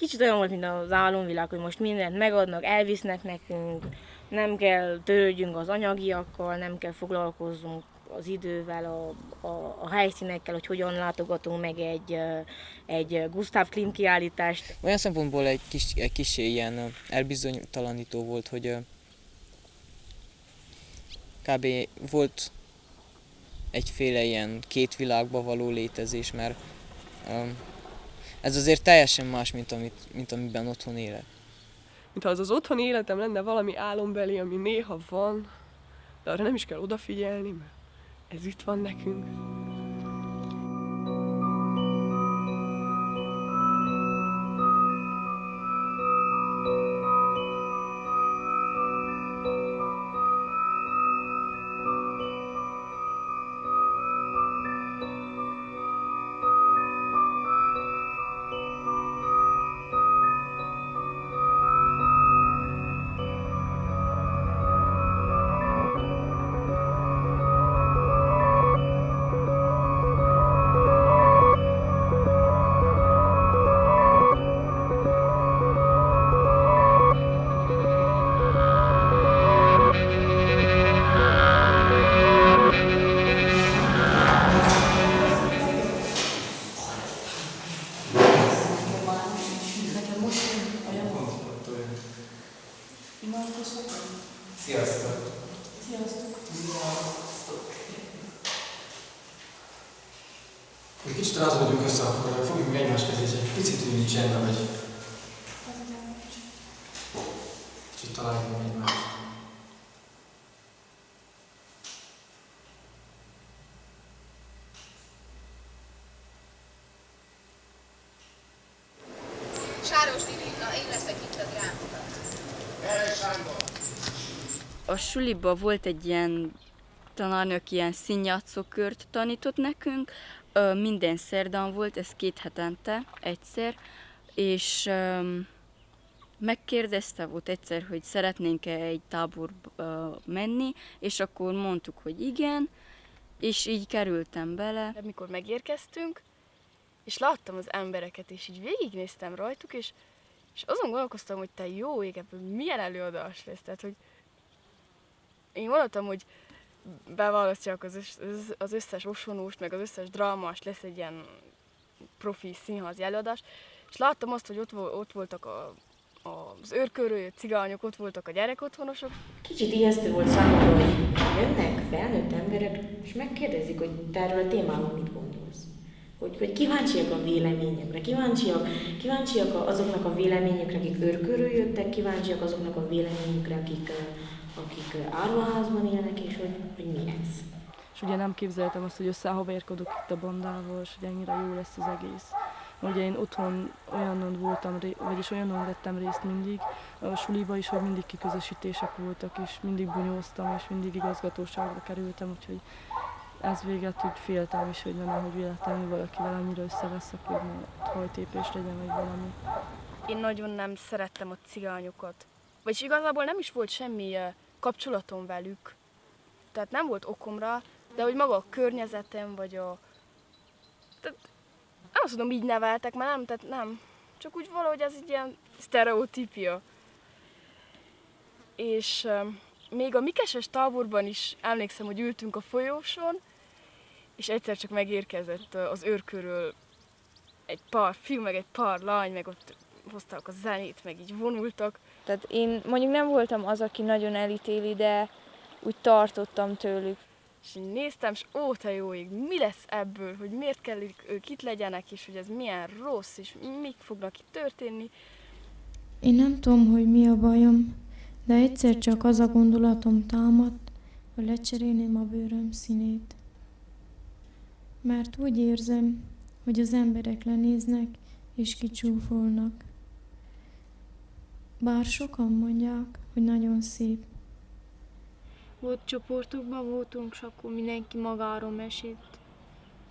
kicsit olyan volt, mint az álomvilág, hogy most mindent megadnak, elvisznek nekünk, nem kell törődjünk az anyagiakkal, nem kell foglalkozzunk az idővel, a helyszínekkel, hogy hogyan látogatunk meg egy Gustav Klimt kiállítást. Olyan szempontból egy kis ilyen elbizonytalanító volt, hogy kb. Volt egyféle ilyen két világba való létezés, mert ez azért teljesen más, mint amiben otthon élek. Mintha az otthoni életem lenne valami álombeli, ami néha van, de arra nem is kell odafigyelni, mert ez itt van nekünk. Sziasztok! Egy kicsit rázódjunk össze, akkor fogjuk meg egymás kezét, egy picit üljünk csendben, vagy kicsit találjuk meg egymást. Sáros Lilina, én leszek itt a drámata. A suliba volt egy ilyen tanárnő, aki ilyen színjátszókört tanított nekünk. Minden szerdán volt, ez 2 hetente egyszer, és megkérdezte volt egyszer, hogy szeretnénk-e egy táborba menni, és akkor mondtuk, hogy igen, és így kerültem bele. Amikor megérkeztünk, és láttam az embereket, és így végignéztem rajtuk, és azon gondolkoztam, hogy te jó ég, ebből milyen előadás lesz. Tehát, hogy én gondoltam, hogy beválasztják az összes osonóst, meg az összes drámást, lesz egy ilyen profi színházi előadás, és láttam azt, hogy ott voltak az őrkörő cigányok, ott voltak a gyerekotthonosok. Kicsit ijesztő volt számomra, hogy jönnek felnőtt emberek, és megkérdezik, hogy te erről a témáról mit gondolsz. Hogy kíváncsiak a véleményekre, kíváncsiak azoknak a véleményekre, akik őrkörül jöttek, kíváncsiak azoknak a véleményekre, akik árvaházban élnek, és hogy mi ez. És ugye nem képzeltem azt, hogy összehaverkodok itt a bandával, és hogy ennyire jó lesz az egész. Ugye én otthon olyanon voltam, vagyis olyanon vettem részt mindig, a suliba is, hogy mindig kiközösítések voltak, és mindig bunyóztam, és mindig igazgatóságra kerültem, úgyhogy ez véget úgy féltem is, hogy nehogy véletlenül valakivel annyira összeveszek, hogy hajtépés legyen, vagy valami. Én nagyon nem szerettem a cigányokat. Vagyis igazából nem is volt semmi kapcsolatom velük. Tehát nem volt okom rá, de hogy maga a környezetem, vagy tehát nem azt mondom, így neveltek, mert nem, tehát nem. Csak úgy valahogy ez egy ilyen sztereotípia. És még a Mikeses táborban is emlékszem, hogy ültünk a folyóson, és egyszer csak megérkezett az őrkörről egy pár fiú, meg egy pár lány, meg ott hozták a zenét, meg így vonultak. Tehát én mondjuk nem voltam az, aki nagyon elítéli, de úgy tartottam tőlük. És én néztem, és ó, te jó ég, mi lesz ebből, hogy miért kell ők itt legyenek, és hogy ez milyen rossz, és mik fognak itt történni. Én nem tudom, hogy mi a bajom, de egyszer csak az a gondolatom támadt, hogy lecserélném a bőröm színét. Mert úgy érzem, hogy az emberek lenéznek és kicsúfolnak. Bár sokan mondják, hogy nagyon szép. Volt csoportokban voltunk, és akkor mindenki magáról mesélt.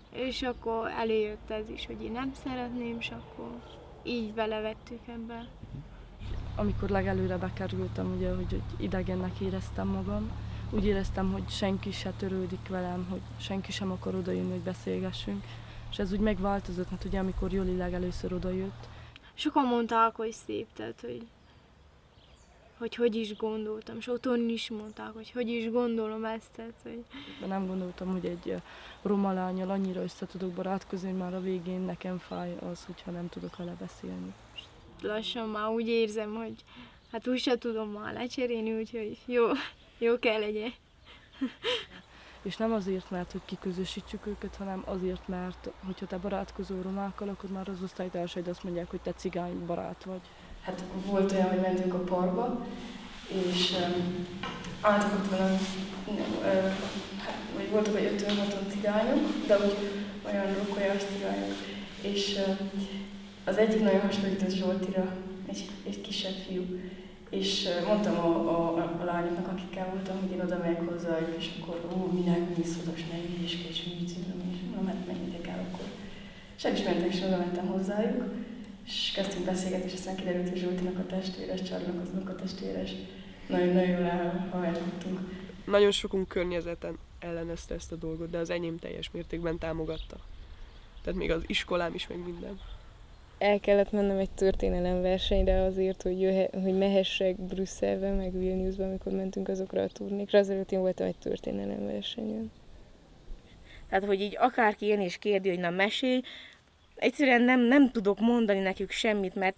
És akkor előjött ez is, hogy én nem szeretném, és akkor így belevettük ebbe. Amikor legelőre bekerültem, ugye, hogy idegennek éreztem magam, úgy éreztem, hogy senki se törődik velem, hogy senki sem akar odajönni, hogy beszélgessünk. És ez úgy megváltozott, mert ugye amikor Joli legelőször odajött. sokan mondták, hogy szép, tehát hogy is gondoltam, és otthon is mondták, hogy is gondolom ezt, tehát hogy... De nem gondoltam, hogy egy roma lánnyal annyira össze tudok barátkozni, hogy már a végén nekem fáj az, hogyha nem tudok vele beszélni. Lassan már úgy érzem, hogy hát úgyse tudom már lecserélni, úgyhogy jó kell legyen. És nem azért, mert hogy kiközösítsük őket, hanem azért, mert hogyha te barátkozol romákkal, akkor már az osztálytársaid azt mondják, hogy te cigány barát vagy. Hát volt olyan, hogy mentünk a parkba, és álltak ott velem, vagy voltak egy 5-6 cigányok, de úgy olyan rokkolyas cigányok, és az egyik nagyon hasonlított Zsoltira, egy kisebb fiú, és mondtam a lányoknak, akikkel voltam, hogy én oda megyek hozzájuk, és akkor minek mész oda, és ne hülyéskedj, és mit csinálom, és mondom, hát menjétek el akkor. És el is mentek, és oda mentem hozzájuk, és kezdtünk beszélgetni, és aztán kiderült, hogy Zsoltinak a testvéres, Csarnak az unokatestvéres. Nagyon jól elhaverkodtunk. Nagyon sokunk környezeten ellenezte ezt a dolgot, de az enyém teljes mértékben támogatta. Tehát még az iskolám is, meg minden. El kellett mennem egy történelemversenyre azért, hogy mehessek Brüsszelbe, meg Vilniusba, amikor mentünk azokra a turnékra. Azelőtt én voltam egy történelemversenyen. Tehát, hogy így akárki jön és kérdi, hogy na mesélj, egyszerűen nem tudok mondani nekük semmit, mert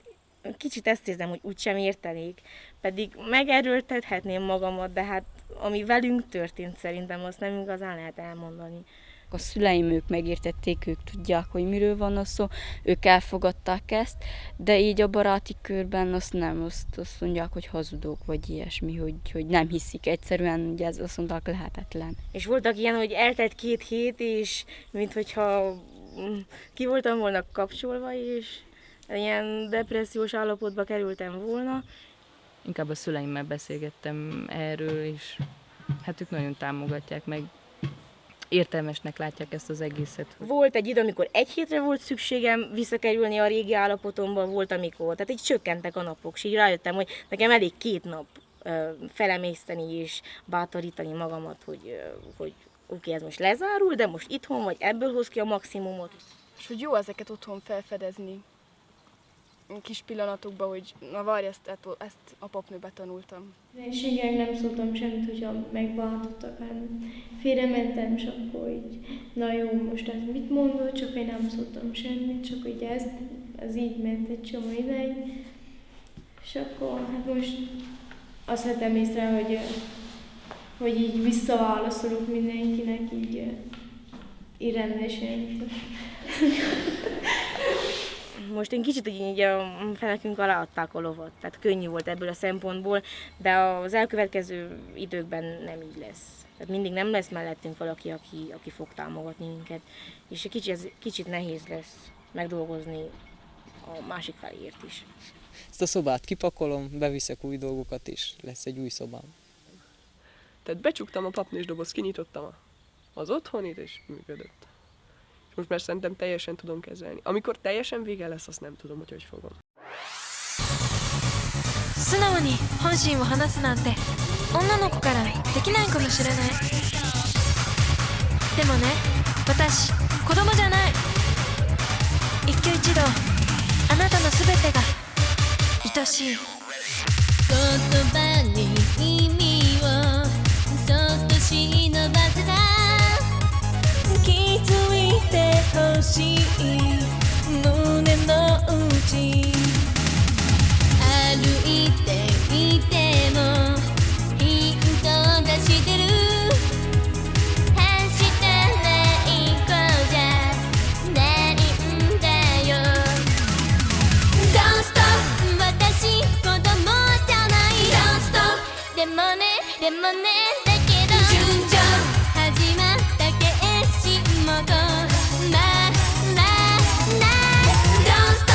kicsit ezt érzem, hogy úgysem értenék. Pedig megerőltethetném magamat, de hát ami velünk történt, szerintem azt nem igazán lehet elmondani. A szüleim ők megértették, ők tudják, hogy miről van a szó, ők elfogadták ezt, de így a baráti körben azt nem, azt mondják, hogy hazudok, vagy ilyesmi, hogy nem hiszik egyszerűen, ugye ez azt mondták lehetetlen. És voltak ilyen, hogy eltelt 2 hét, és minthogyha ki voltam volna kapcsolva, és ilyen depressziós állapotba kerültem volna. Inkább a szüleimmel beszélgettem erről, és hát ők nagyon támogatják meg. Értelmesnek látják ezt az egészet. Volt egy idő, amikor 1 hétre volt szükségem visszakerülni a régi állapotomba, volt amikor, tehát így csökkentek a napok, és így rájöttem, hogy nekem elég 2 nap felemészteni és bátorítani magamat, hogy oké, ez most lezárul, de most itthon vagy, ebből hoz ki a maximumot. És hogy jó ezeket otthon felfedezni, kis pillanatokban, hogy na várj, ezt a papnőbe tanultam. Senkinek nem szóltam semmit, hogyha megbántottak, hanem félrementem, és akkor így, na jó, most ez mit mondod, csak én nem szóltam semmit, csak hogy ez így ment egy csomó ideig. És akkor hát most azt vettem észre, hogy így visszaválaszolok mindenkinek, így rendesen. Most én kicsit így a fenekünk alá adták a lovat, tehát könnyű volt ebből a szempontból, de az elkövetkező időkben nem így lesz. Tehát mindig nem lesz mellettünk valaki, aki fog támogatni minket, és kicsit nehéz lesz megdolgozni a másik feléért is. Ezt a szobát kipakolom, beviszek új dolgokat, és lesz egy új szobám. Tehát becsuktam a papnés dobozt, kinyitottam az otthonit, és működött. Most már szerintem teljesen tudom kezelni. Amikor teljesen vége lesz, azt nem tudom, hogy fogom. 素直に本心を話すなんて女の子からできないかもしれない。でもね、私子供じゃない。一挙一動あなたのすべてが愛しい。言葉に意味をそっと忍ばせた。気づいてほしい胸の内。歩いていてもヒント出してる。走ってない子じゃないんだよ。Don't stop 私子供じゃない。Don't stop でもねだけど順調始まった景色もとDon't stop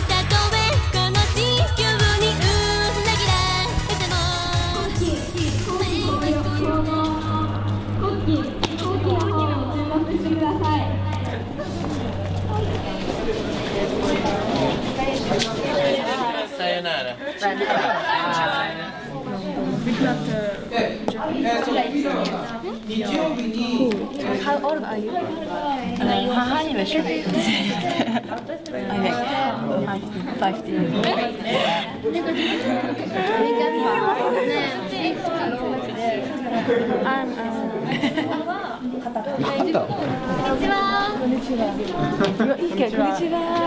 たとえこの地球に裏切られてもコッキーの方注目してください。さよなら。How old are you? hány éves vagy?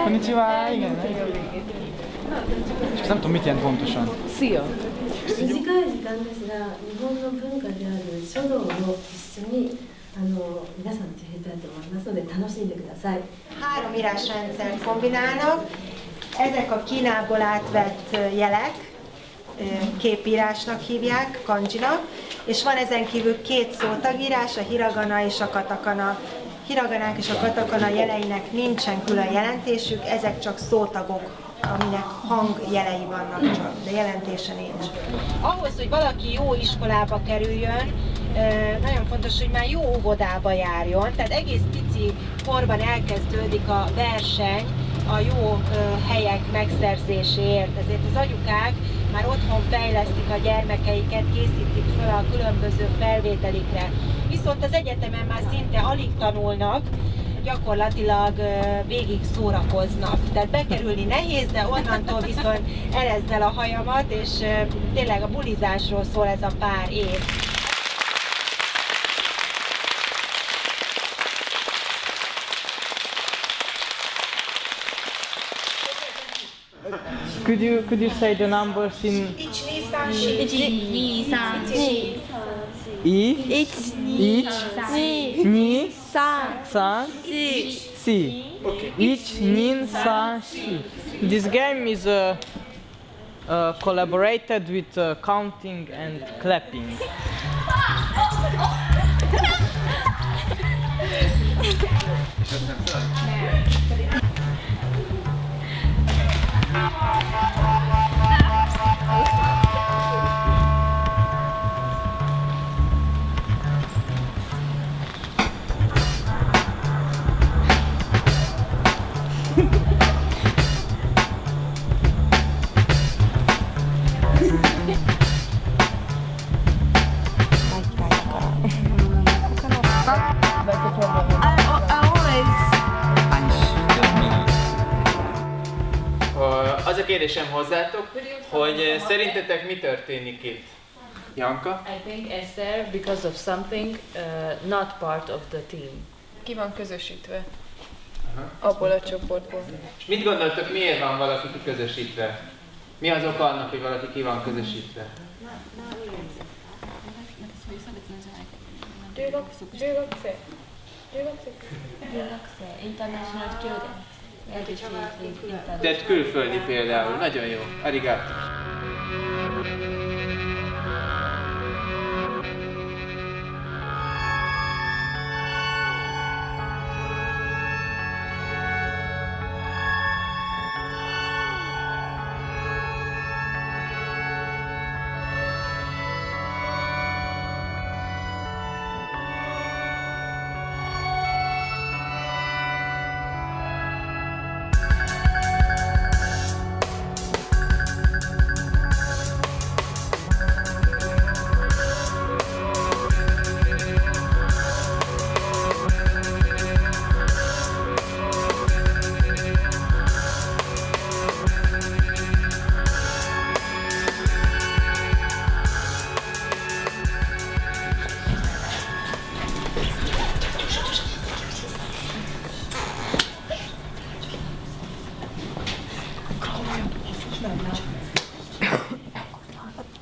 こんにちは。いいね。nem tudom, mit jelent pontosan. Szia! 短い時間ですが、日本の文化である書道を一緒に皆さんとやりたいと思いますので楽しんでください。 Három írásrendszert kombinálnak. Ezek a Kínából átvett jelek, képírásnak hívják, kanjinak, és van ezen kívül két szótagírás, a hiragana és a katakana. Hiraganák és a katakana jeleinek nincsen külön jelentésük, ezek csak szótagok, aminek hangjelei vannak csak, de jelentése nincs. Ahhoz, hogy valaki jó iskolába kerüljön, nagyon fontos, hogy már jó óvodába járjon, tehát egész pici korban elkezdődik a verseny a jó helyek megszerzéséért. Ezért az anyukák már otthon fejlesztik a gyermekeiket, készítik fel a különböző felvételikre. Viszont az egyetemen már szinte alig tanulnak, gyakorlatilag végig szórakoznak. Tehát bekerülni nehéz, de onnantól viszont erezd el a hajamat, és tényleg a bulizásról szól ez a pár év. Could you say the numbers in Ich, Nissan, Shi. This game is collaborated with counting and clapping. Az a kérdésem hozzátok, hogy szerintetek mi történik itt? Janka? I think Esther, because of something not part of the team. Ki van közösítve abból a csoportból. És mit gondoltok, miért van valaki kiközösítve? Mi az oka annak, hogy valaki ki van közösítve? インターナショナルスチューデント。 Tehát külföldi például. Nagyon jó. Arigato.「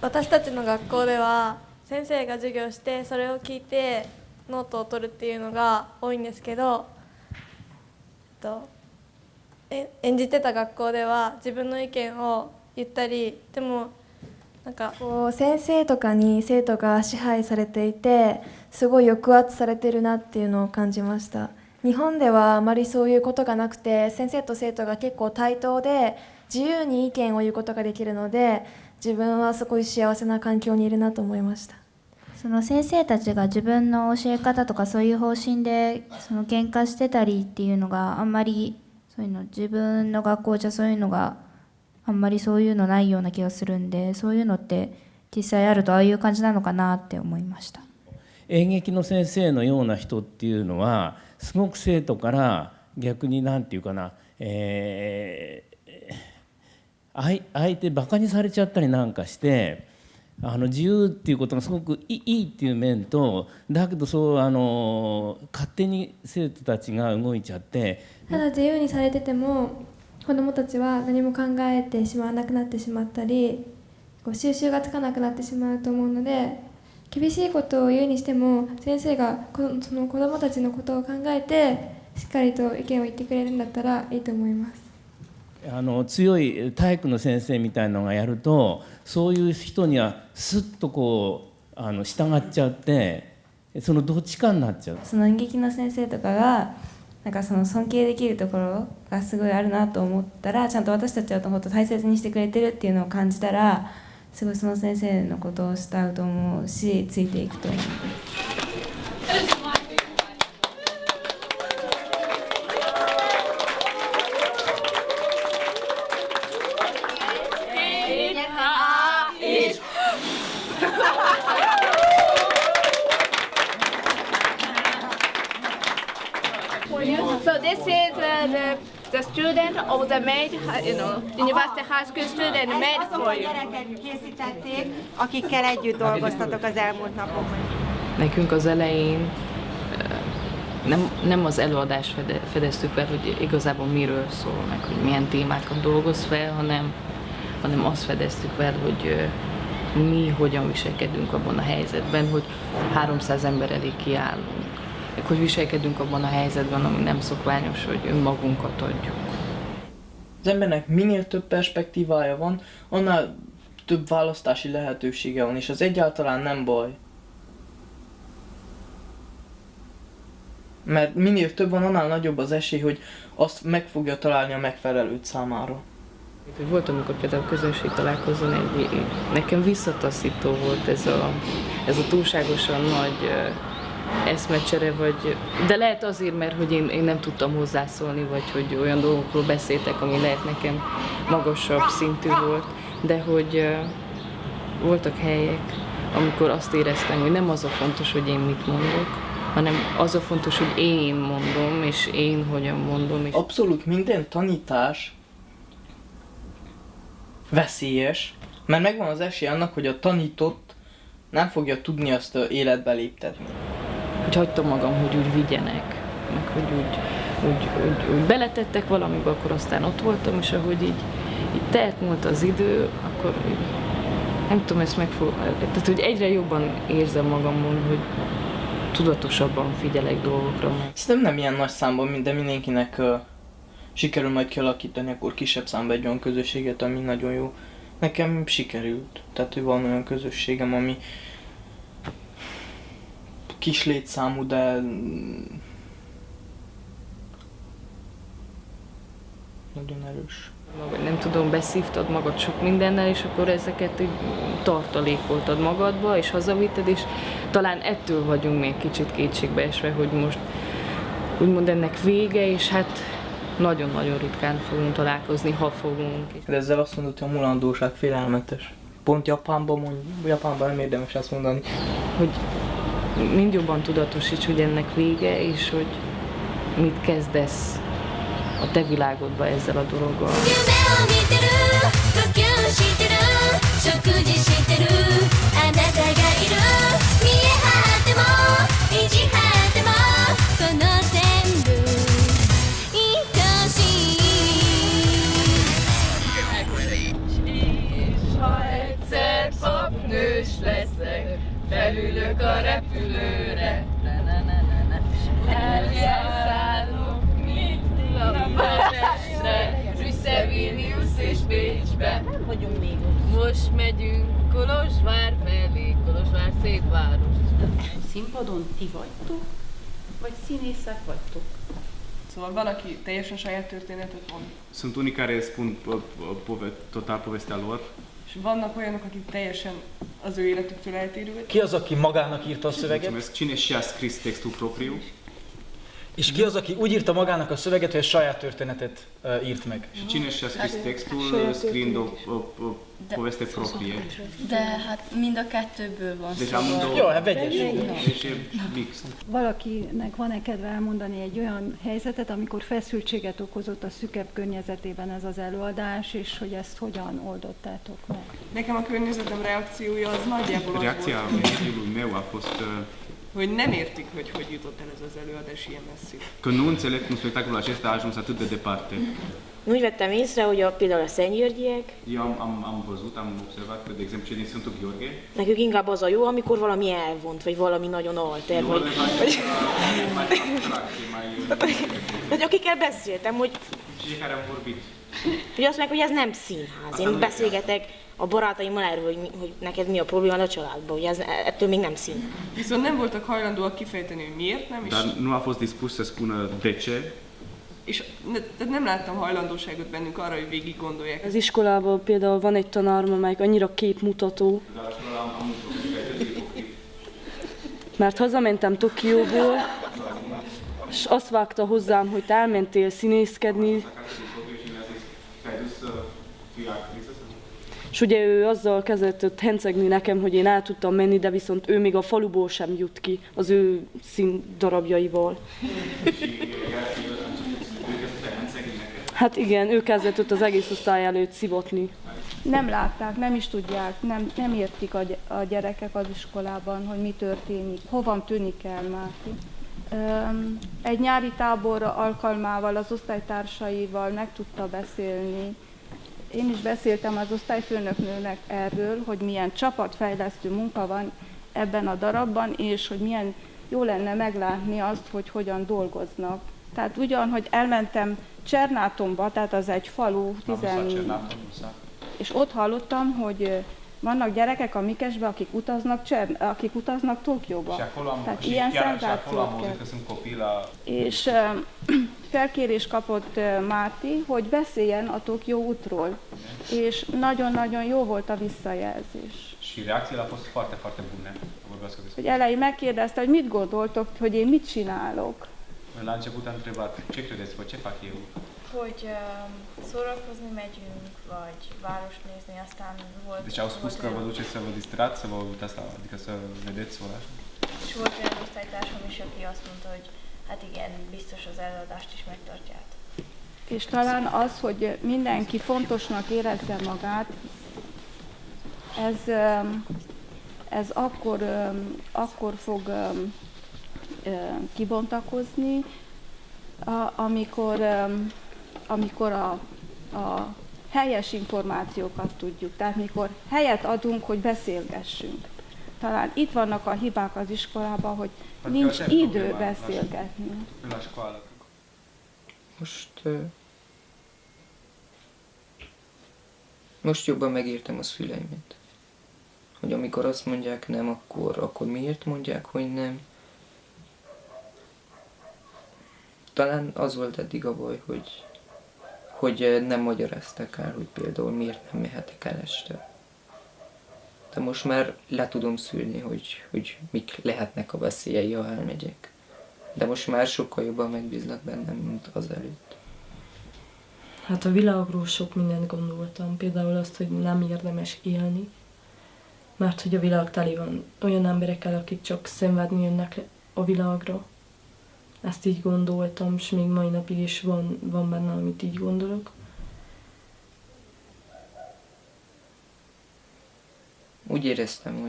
私たちの学校では先生が授業してそれを聞いてノートを取るっていうのが多いんですけど、演じてた学校では自分の意見を言ったり、でもなんかこう先生とかに生徒が支配されていてすごい抑圧されてるなっていうのを感じました。日本ではあまりそういうことがなくて、先生と生徒が結構対等で自由に意見を言うことができるので、自分はすごい幸せな環境にいるなと思いました。その先生たちが自分の教え方とかそういう方針でその喧嘩してたりっていうのがあんまりそういうの自分の学校じゃそういうのがあんまりそういうのないような気がするんで、そういうのって実際あるとああいう感じなのかなって思いました。演劇の先生のような人っていうのはすごく生徒から逆に何て言うかな、相手バカにされちゃったりなんかして自由っていうことがすごくいいっていう面と、だけどそう勝手に生徒たちが動いちゃって、ただ自由にされてても子どもたちは何も考えてしまわなくなってしまったり、収集がつかなくなってしまうと思うので、厳しいことを言うにしても先生がその子どもたちのことを考えてしっかりと意見を言ってくれるんだったらいいと思います。強い体育の先生みたいなのがやると、そういう人にはスッとこう従っちゃって、そのどっちかになっちゃう。その演劇の先生とかがなんかその尊敬できるところがすごいあるなと思ったら、ちゃんと私たちのことを大切にしてくれてるっていうのを感じたら、すごいその先生のことを慕うと思うし、ついていくと思います。So this is the student of the made, university high school student made for you. Készítették, akikkel együtt dolgoztatok az elmúlt napokban. Nekünk az elején nem az előadást fedeztük fel, hogy igazából miről szól, meg hogy milyen témákat dolgoz fel, hanem azt fedeztük fel, hogy mi hogyan viselkedünk abban a helyzetben, hogy 300 ember elé kiállunk. Hogy viselkedünk abban a helyzetben, ami nem szokványos, hogy önmagunkat adjuk. Az embernek minél több perspektívája van, annál több választási lehetősége van, és az egyáltalán nem baj. Mert minél több van, annál nagyobb az esély, hogy azt meg fogja találni a megfelelőt számára. Volt, amikor például közönségtalálkozón nekem visszataszító volt ez a túlságosan nagy eszmecsere, de lehet azért, mert hogy én nem tudtam hozzászólni, vagy hogy olyan dolgokról beszéltek, ami lehet nekem magasabb szintű volt, de hogy voltak helyek, amikor azt éreztem, hogy nem az a fontos, hogy én mit mondok, hanem az a fontos, hogy én mondom, és én hogyan mondom. Abszolút minden tanítás veszélyes, mert megvan az esély annak, hogy a tanított nem fogja tudni azt életbe léptetni. Hogy hagytam magam, hogy úgy vigyenek, meg hogy úgy beletettek valamibe, akkor aztán ott voltam, és ahogy így telt múlt az idő, akkor így, nem tudom, tehát hogy egyre jobban érzem magamon, hogy tudatosabban figyelek dolgokra. Szerintem nem ilyen nagy számban, de mindenkinek sikerül majd kialakítani akkor kisebb számban egy olyan közösséget, ami nagyon jó. Nekem sikerült, tehát hogy van olyan közösségem, ami kis létszámú, de nagyon erős. Nem tudom, beszívtad magad sok mindennel, és akkor ezeket így tartalékoltad magadba, és hazavitted, és talán ettől vagyunk még kicsit kétségbeesve, hogy most úgymond ennek vége, és hát nagyon-nagyon ritkán fogunk találkozni, ha fogunk. De ezzel azt mondod, hogy a mulandóság félelmetes. Pont Japánban nem érdemes ezt mondani. Hogy mind jobban tudatosíts, hogy ennek vége, és hogy mit kezdesz a te világodba ezzel a dologgal. Papnős leszek, felülök a repülőre, elszállok Budapestre, Brüsszel, Vilnius és Bécsbe. Vagyunk még ott. Most megyünk Kolozsvár felé, Kolozsvár szép város. Színpadon ti vagytok, vagy színészek vagytok? Szóval van, aki teljesen saját történetet mond. Sunt unii care spun total povestea lor. És vannak olyanok, akik teljesen az ő életüktől eltérőek. Ki az, aki magának írta a szöveget? Cine și-a scris textul propriu? És ki az, aki úgy írta magának a szöveget, hogy a saját történetet írt meg? Și cine și-a scris textul scriind o poveste proprie? De hát mind a kettőből van Deci szó. amândouă. Jó, hát vegyes. Deci e mix. Valakinek van-e kedve elmondani egy olyan helyzetet, amikor feszültséget okozott a szükebb környezetében ez az előadás, és hogy ezt hogyan oldottátok meg? Nekem a környezetem reakciója az nagyjából az Reacția volt, mediului meu a fost hogy nem értik, hogy jutott el ez az előadás ilyen messzire. că nu înțeleg cum spectacolul acesta a ajuns atât de departe. Úgy vettem észre, hogy például a Szentgyörgyiek, Eu am văzut, am observat că, de exemplu, cei din Sfântul Gheorghe, nekük inkább az a jó, amikor valami elvont, vagy valami nagyon alter, vagy... hogy akikkel beszéltem, hogy... cei care am vorbit. Hogy azt mondják, hogy ez nem színház. Én beszélgetek a barátaimmal erről, hogy neked mi a probléma a családban, hogy ettől még nem színház. Viszont nem voltak hajlandóak kifejteni, hogy miért nem, és, Dar nu a fost dispus să spună de ce. és nem láttam hajlandóságot bennük arra, hogy végig gondolják. Az iskolában például van egy tanárom, amelyik annyira képmutató, mert hazamentem Tokióból, és azt vágta hozzám, hogy te elmentél színészkedni, és ugye ő azzal kezdett ott hencegni nekem, hogy én el tudtam menni, de viszont ő még a faluból sem jut ki az ő színdarabjaival. Hát igen, ő kezdett ott az egész osztály előtt szivotni. Nem látták, nem is tudják, nem értik a gyerekek az iskolában, hogy mi történik, hova tűnik el Máté. Egy nyári tábor alkalmával az osztálytársaival meg tudta beszélni. Én is beszéltem az osztályfőnöknőnek erről, hogy milyen csapatfejlesztő munka van ebben a darabban, és hogy milyen jó lenne meglátni azt, hogy hogyan dolgoznak. Tehát ugyan, hogy elmentem Csernátomba, tehát az egy falu, és ott hallottam, hogy vannak gyerekek a Mikesben, akik utaznak Tokióba. Tehát ilyen szenzációk. És felkérés kapott Máté, hogy beszéljen a Tokió útról. És nagyon-nagyon jó volt a visszajelzés. Și reacțiile au fost foarte, foarte bune. Vorbească despre. Hogy elején megkérdezte, hogy mit gondoltok, hogy én mit csinálok. La început am întrebat, ce credeți, ce fac eu? Hogy szórakozni megyünk, vagy város nézni, aztán volt... Deci au spus că vă duceți să vă distrați, să vă uitați la, adică să vedeți orașul. És volt olyan osztálytársam is, aki azt mondta, hogy hát igen, biztos az előadást is megtartjátok. És talán az, hogy mindenki fontosnak érezze magát, ez akkor fog kibontakozni, amikor a helyes információkat tudjuk. Tehát mikor helyet adunk, hogy beszélgessünk. Talán itt vannak a hibák az iskolában, hogy nincs idő beszélgetni. Most jobban megértem a szüleimet. Hogy amikor azt mondják nem, akkor miért mondják, hogy nem. Talán az volt eddig a baj, hogy nem magyarázták el, hogy például miért nem mehetek el este. De most már le tudom szülni, hogy mik lehetnek a veszélyei, ha elmegyek. De most már sokkal jobban megbíznak bennem, mint azelőtt. Hát a világról sok mindent gondoltam. Például azt, hogy nem érdemes élni. Mert hogy a világ teli van olyan emberekkel, akik csak szenvedni jönnek a világra. Ezt így gondoltam, és még mai napig is van benne, amit így gondolok. Úgy éreztem,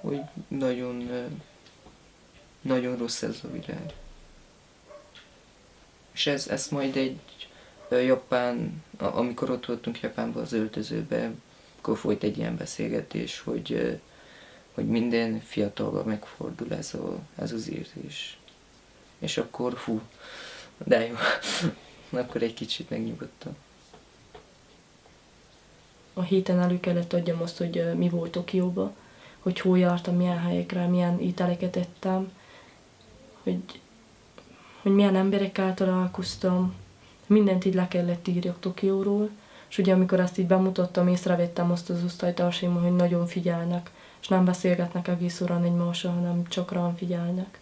hogy nagyon, nagyon rossz ez a világ. És ezt majd egy Japán, amikor ott voltunk Japánban az öltözőben, akkor folyt egy ilyen beszélgetés, hogy minden fiatalban megfordul ez az érzés. És akkor de jó, akkor egy kicsit megnyugodtam. A héten elő kellett adjam azt, hogy mi volt Tokióba, hogy hol jártam, milyen helyekre, milyen ételeket ettem, hogy milyen emberekkel találkoztam. Mindent így le kellett írjak Tokióról, és ugye amikor ezt így bemutattam, észrevettem azt az osztálytársaimmal, hogy nagyon figyelnek és nem beszélgetnek egész órán egymással, hanem csak rám figyelnek.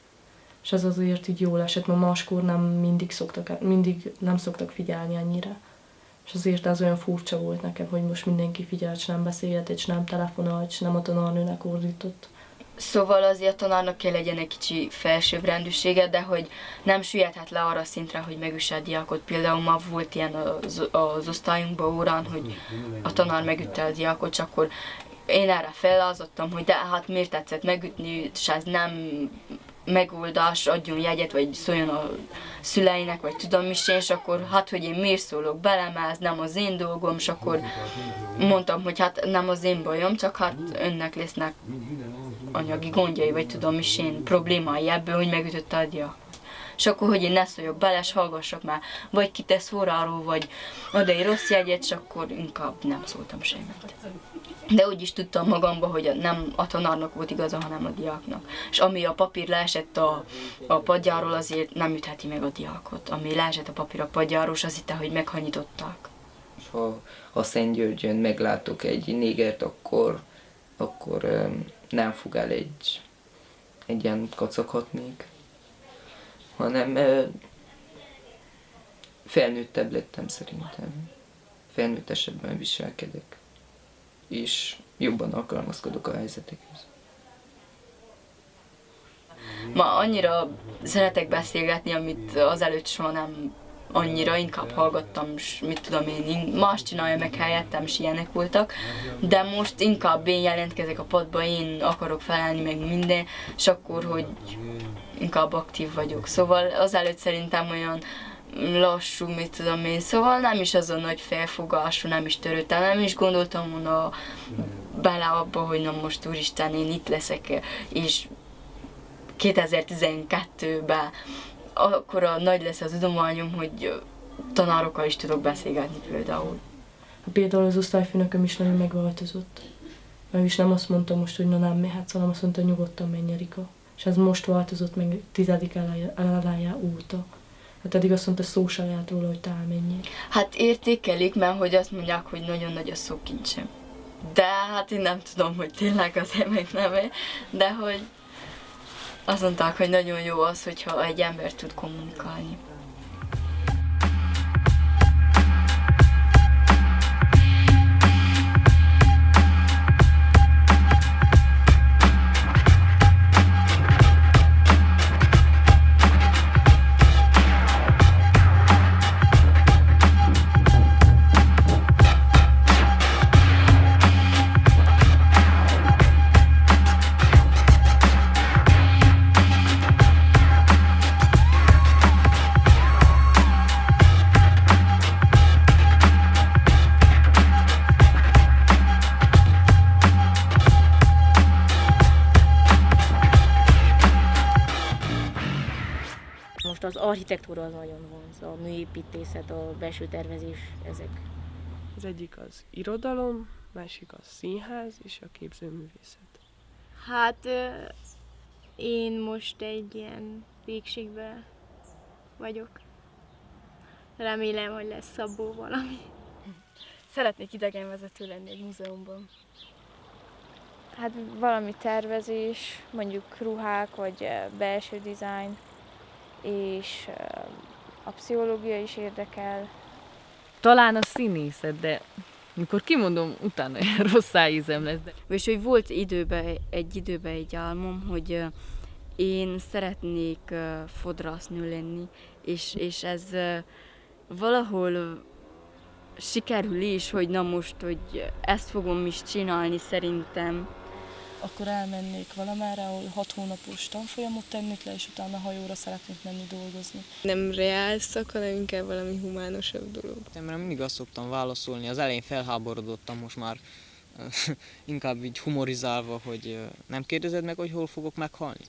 És ez azért így jól esett, mert máskor mindig nem szoktak figyelni ennyire. És azért ez olyan furcsa volt nekem, hogy most mindenki figyelt, és nem beszélt, és nem telefonált, és nem a tanárnőnek ordított. Szóval azért a tanárnak kell legyen egy kicsi felsőbbrendűsége, de hogy nem süllyedhet le arra szintre, hogy megüsse a diákot. Például ma volt ilyen az osztályunkban órán, hogy a tanár megütte a diákot, és akkor én erre fellázadtam, hogy de hát miért tetszett megütni, és ez nem megoldás, adjon jegyet, vagy szóljon a szüleinek, vagy tudom is én, és akkor hát, hogy én miért szólok bele, mert ez nem az én dolgom, és akkor mondtam, hogy hát nem az én bajom, csak hát önnek lesznek anyagi gondjai, vagy tudom is én problémái ebből, hogy megütötte a diákot. És akkor, hogy én ne szóljak bele, és hallgassak már, vagy kitesz óráról, vagy ad egy rossz jegyet, és akkor inkább nem szóltam semmit. De úgy is tudtam magamba, hogy nem a tanárnak volt igaza, hanem a diáknak. És ami a papír leesett a padjáról, azért nem ütheti meg a diákot. Ami leesett a papír a padjáról, az hitte, hogy meghanyították. És ha Szentgyörgyön meglátok egy négert, akkor nem fog el egy ilyen kacakot még, hanem felnőttebb lettem szerintem. Felnőttesebben viselkedek, és jobban alkalmazkodok a helyzetekhez. Ma annyira szeretek beszélgetni, amit azelőtt soha nem annyira, inkább hallgattam, és mit tudom én, más csinálja meg helyettem, és ilyenek voltak. De most inkább én jelentkezek a padba, én akarok felelni meg minden, és akkor, hogy inkább aktív vagyok. Szóval azelőtt szerintem olyan lassú, mit tudom én, szóval nem is az a nagy felfogású, nem is törődtem, nem is gondoltam volna bele abba, hogy na most úristen, én itt leszek, és 2012-ben akkora nagy lesz az tudományom, hogy tanárokkal is tudok beszélgetni például. Például az osztályfőnököm is nagyon megváltozott. Mert is nem azt mondta most, hogy na nem mehetsz, hanem azt mondta, nyugodtan menj, Erika. És ez most változott meg 10. eleje óta. Hát eddig azt mondta, szó se lehet róla, hogy te elmenjél. Hát értékelik, mert hogy azt mondják, hogy nagyon nagy a szókincsem. De hát én nem tudom, hogy tényleg az meg nem, de hogy azt mondták, hogy nagyon jó az, hogyha egy ember tud kommunikálni. Most az architektúra az nagyon vonz, a műépítészet, a belső tervezés, ezek. Az egyik az irodalom, másik a színház és a képzőművészet. Hát én most egy ilyen végségben vagyok. Remélem, hogy lesz abból valami. Szeretnék idegenvezető lenni egy múzeumban. Hát valami tervezés, mondjuk ruhák, vagy belső dizájn, és a pszichológia is érdekel. Talán a színészet, de mikor kimondom, utána rosszá ízem lesz. De... És hogy volt egy időben egy álmom, hogy én szeretnék fodrásznő lenni, és ez valahol sikerül is, hogy na most, hogy ezt fogom is csinálni szerintem. Akkor elmennék valamerre, ahol 6 hónapos tanfolyamot tennék le, és utána hajóra szeretnék menni dolgozni. Nem reál szak, hanem inkább valami humánosabb dolog. Mert mindig azt szoktam válaszolni, az elején felháborodottam, most már inkább így humorizálva, hogy nem kérdezed meg, hogy hol fogok meghalni?